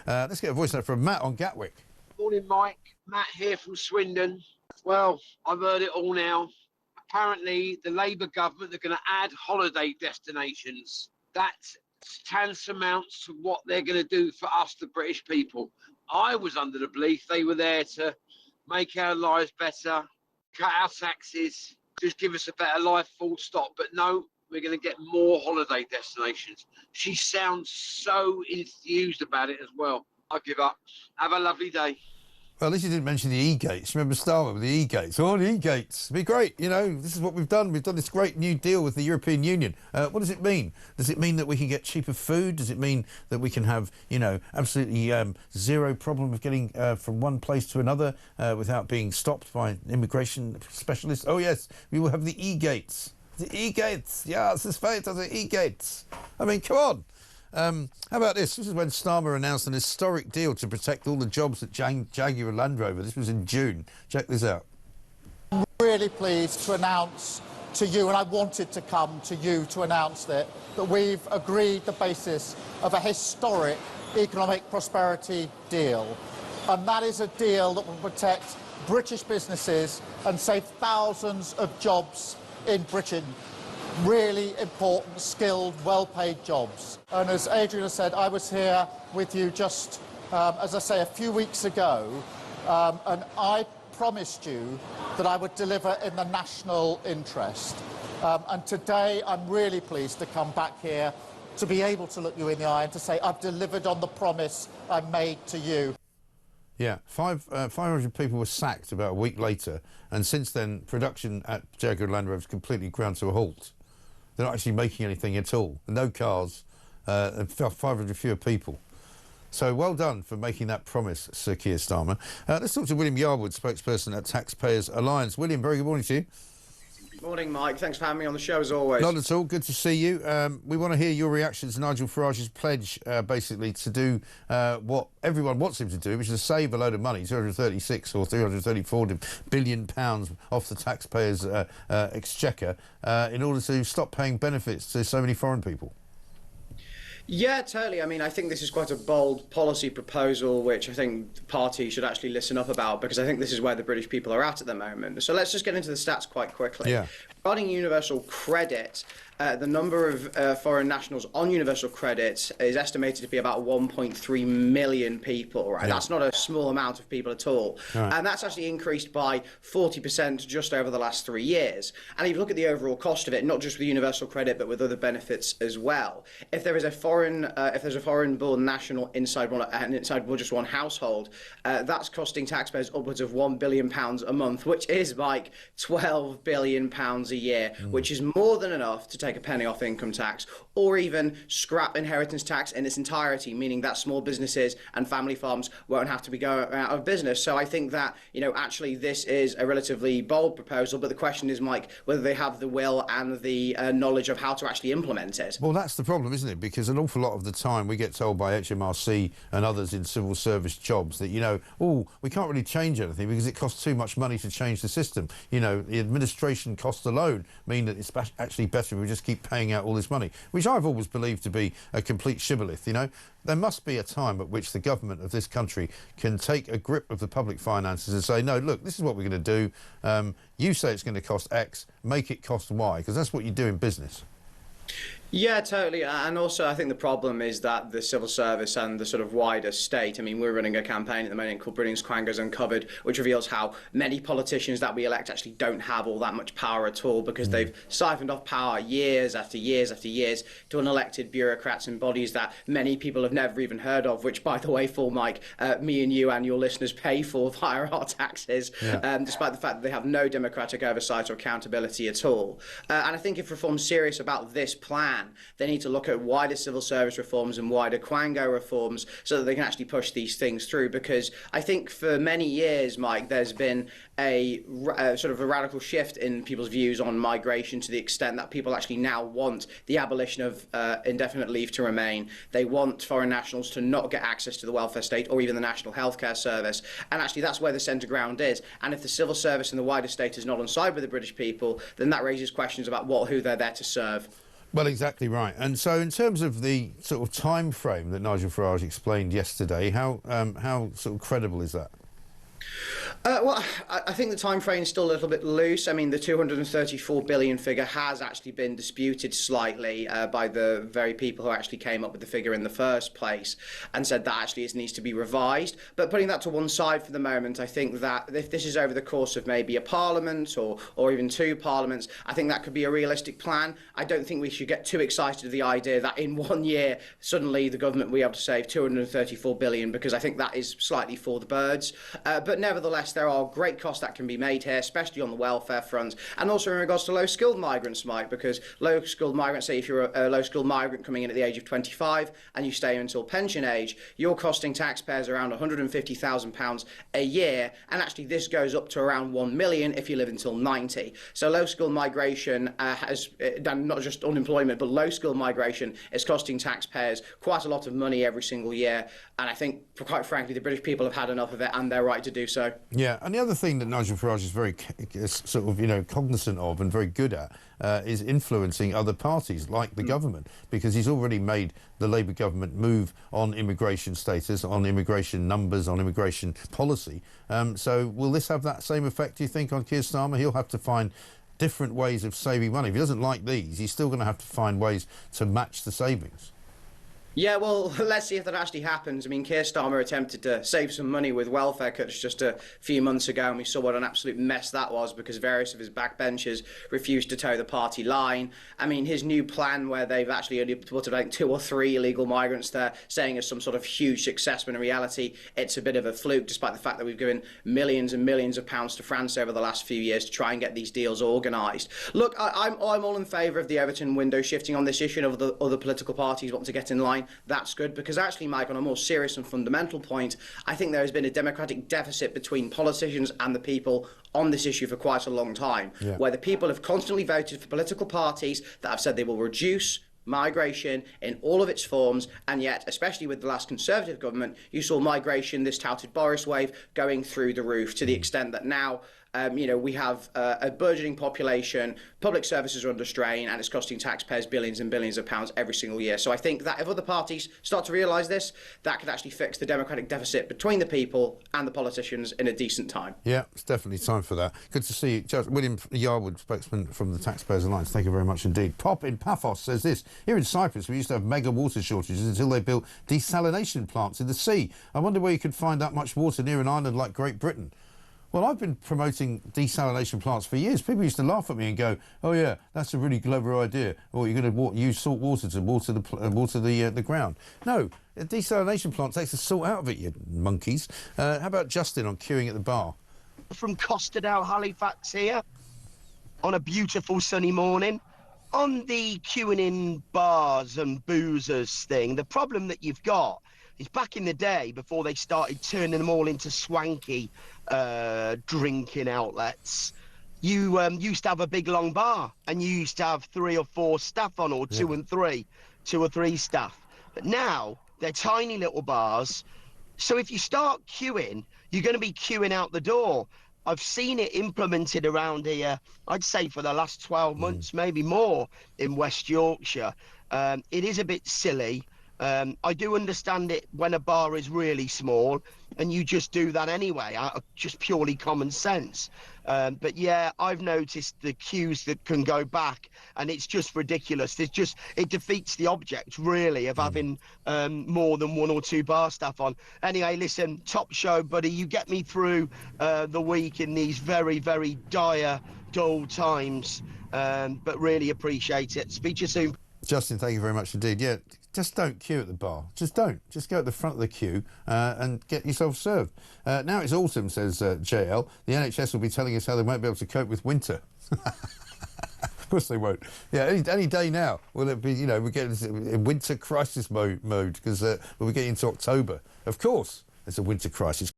Let's get a voice note from Matt on Gatwick. Morning, Mike. Matt here from Swindon. Well, I've heard it all now. Apparently, the Labour government are going to add holiday destinations. That tantamounts to what they're going to do for us, the British people. I was under the belief they were there to make our lives better, cut our taxes, just give us a better life, full stop. But no, we're going to get more holiday destinations. She sounds so enthused about it as well. I give up. Have a lovely day. Well, at least you didn't mention the e-gates. Remember Starmer with the e-gates? Oh, the e-gates. It'd be great. You know, this is what we've done. We've done this great new deal with the European Union. What does it mean? Does it mean that we can get cheaper food? Does it mean that we can have, you know, absolutely zero problem of getting from one place to another without being stopped by immigration specialists? Oh, yes, we will have the e-gates. The e-gates. Yeah, this is fate of the e-gates. I mean, come on. How about this? This is when Starmer announced an historic deal to protect all the jobs at Jaguar Land Rover. This was in June. Check this out. I'm really pleased to announce to you, and I wanted to come to you to announce that we've agreed the basis of a historic economic prosperity deal. And that is a deal that will protect British businesses and save thousands of jobs in Britain. Really important, skilled, well-paid jobs. And as Adrian has said, I was here with you just, as I say, a few weeks ago, and I promised you that I would deliver in the national interest. And today I'm really pleased to come back here to be able to look you in the eye and to say I've delivered on the promise I made to you. Yeah, 500 people were sacked about a week later, and since then production at Jaguar Land Rover has completely ground to a halt. They're not actually making anything at all. No cars, 500 fewer people. So well done for making that promise, Sir Keir Starmer. Let's talk to William Yarwood, spokesperson at Taxpayers Alliance. William, very good morning to you. Morning, Mike. Thanks for having me on the show, as always. Not at all. Good to see you. We want to hear your reaction to Nigel Farage's pledge, basically, to do what everyone wants him to do, which is to save a load of money, 236 or 334 billion pounds off the taxpayers' exchequer, in order to stop paying benefits to so many foreign people. Yeah, totally. I mean, I think this is quite a bold policy proposal, which I think the party should actually listen up about, because I think this is where the British people are at the moment. So let's just get into the stats quite quickly. Yeah. Regarding universal credit, the number of foreign nationals on universal credit is estimated to be about 1.3 million people, right? Yeah. That's not a small amount of people at all. Right. And that's actually increased by 40% just over the last 3 years. And if you look at the overall cost of it, not just with universal credit, but with other benefits as well, if there is a foreign-born national inside just one household, that's costing taxpayers upwards of £1 billion a month, which is like £12 billion a year, which is more than enough to take a penny off income tax, or even scrap inheritance tax in its entirety, meaning that small businesses and family farms won't have to be going out of business. So I think that, you know, actually this is a relatively bold proposal, but the question is, Mike, whether they have the will and the knowledge of how to actually implement it. Well, that's the problem, isn't it? Because an awful lot of the time we get told by HMRC and others in civil service jobs that, you know, oh, we can't really change anything because it costs too much money to change the system. You know, the administration costs alone mean that it's actually better if we just keep paying out all this money, which I've always believed to be a complete shibboleth. You know, there must be a time at which the government of this country can take a grip of the public finances and say, no, look, this is what we're going to do. You say it's going to cost X, make it cost Y, because that's what you do in business. Yeah, totally. And also, I think the problem is that the civil service and the sort of wider state, I mean, we're running a campaign at the moment called Britain's Quangos Uncovered, which reveals how many politicians that we elect actually don't have all that much power at all, because they've siphoned off power years after years after years to unelected bureaucrats and bodies that many people have never even heard of, which, by the way, for Mike, me and you and your listeners pay for via our taxes, despite the fact that they have no democratic oversight or accountability at all. And I think if Reform's serious about this plan, they need to look at wider civil service reforms and wider Quango reforms so that they can actually push these things through, because I think for many years, Mike, there's been a sort of a radical shift in people's views on migration, to the extent that people actually now want the abolition of indefinite leave to remain. They want foreign nationals to not get access to the welfare state or even the National Healthcare Service. And actually that's where the centre ground is. And if the civil service and the wider state is not on side with the British people, then that raises questions about who they're there to serve. Well, exactly right. And so in terms of the sort of time frame that Nigel Farage explained yesterday, how sort of credible is that? Well, I think the time frame is still a little bit loose. I mean, the 234 billion figure has actually been disputed slightly by the very people who actually came up with the figure in the first place and said that actually it needs to be revised. But putting that to one side for the moment, I think that if this is over the course of maybe a parliament or even two parliaments, I think that could be a realistic plan. I don't think we should get too excited with the idea that in 1 year, suddenly the government will be able to save 234 billion, because I think that is slightly for the birds. But nevertheless, there are great costs that can be made here, especially on the welfare front, and also in regards to low-skilled migrants, Mike, because low-skilled migrants, say if you're a low-skilled migrant coming in at the age of 25 and you stay until pension age, you're costing taxpayers around £150,000 a year, and actually this goes up to around 1 million if you live until 90. So low-skilled migration has, not just unemployment, but low-skilled migration is costing taxpayers quite a lot of money every single year, and I think, quite frankly, the British people have had enough of it, and they're right to do so. Yeah, and the other thing that Nigel Farage is very sort of, cognizant of and very good at is influencing other parties like the government, because he's already made the Labour government move on immigration status, on immigration numbers, on immigration policy. So will this have that same effect, do you think, on Keir Starmer? He'll have to find different ways of saving money. If he doesn't like these, he's still going to have to find ways to match the savings. Yeah, well, let's see if that actually happens. I mean, Keir Starmer attempted to save some money with welfare cuts just a few months ago, and we saw what an absolute mess that was because various of his backbenchers refused to toe the party line. I mean, his new plan, where they've actually only put about 2 or 3 illegal migrants there, saying it's some sort of huge success, when in reality it's a bit of a fluke, despite the fact that we've given millions and millions of pounds to France over the last few years to try and get these deals organised. Look, I'm all in favour of the Everton window shifting on this issue, and of the other political parties want to get in line. That's good, because actually, Mike, on a more serious and fundamental point, I think there has been a democratic deficit between politicians and the people on this issue for quite a long time, where the people have constantly voted for political parties that have said they will reduce migration in all of its forms, and yet, especially with the last Conservative government, you saw migration, this touted Boris wave, going through the roof, to the extent that now we have a burgeoning population, public services are under strain, and it's costing taxpayers billions and billions of pounds every single year. So I think that if other parties start to realise this, that could actually fix the democratic deficit between the people and the politicians in a decent time. Yeah, it's definitely time for that. Good to see you. Judge William Yarwood, spokesman from the Taxpayers Alliance. Thank you very much indeed. Pop in Paphos says this: here in Cyprus, we used to have mega water shortages until they built desalination plants in the sea. I wonder where you could find that much water near an island like Great Britain. Well, I've been promoting desalination plants for years. People used to laugh at me and go, "Oh yeah, that's a really clever idea. Or you're going to use salt water to water the ground." No, a desalination plant takes the salt out of it, you monkeys. How about Justin on queuing at the bar? From Costerdale, Halifax here, on a beautiful sunny morning. On the queuing in bars and boozers thing, the problem that you've got is back in the day, before they started turning them all into swanky drinking outlets, you used to have a big long bar, and you used to have 3 or 4 staff on, or 2 or 3 staff. But now they're tiny little bars, so if you start queuing, you're going to be queuing out the door. I've seen it implemented around here, I'd say for the last 12 months, maybe more, in West Yorkshire. It is a bit silly. I do understand it when a bar is really small and you just do that anyway, just purely common sense. But yeah, I've noticed the queues that can go back, and it's just ridiculous. It defeats the object, really, of having more than 1 or 2 bar staff on. Anyway, listen, top show, buddy. You get me through the week in these very, very dire, dull times, but really appreciate it. Speak to you soon. Justin, thank you very much indeed. Yeah, just don't queue at the bar. Just don't. Just go at the front of the queue and get yourself served. Now it's autumn, says JL. The NHS will be telling us how they won't be able to cope with winter. Of course they won't. Yeah, any day now will it be, we're getting in winter crisis mode because we'll be getting into October. Of course, it's a winter crisis.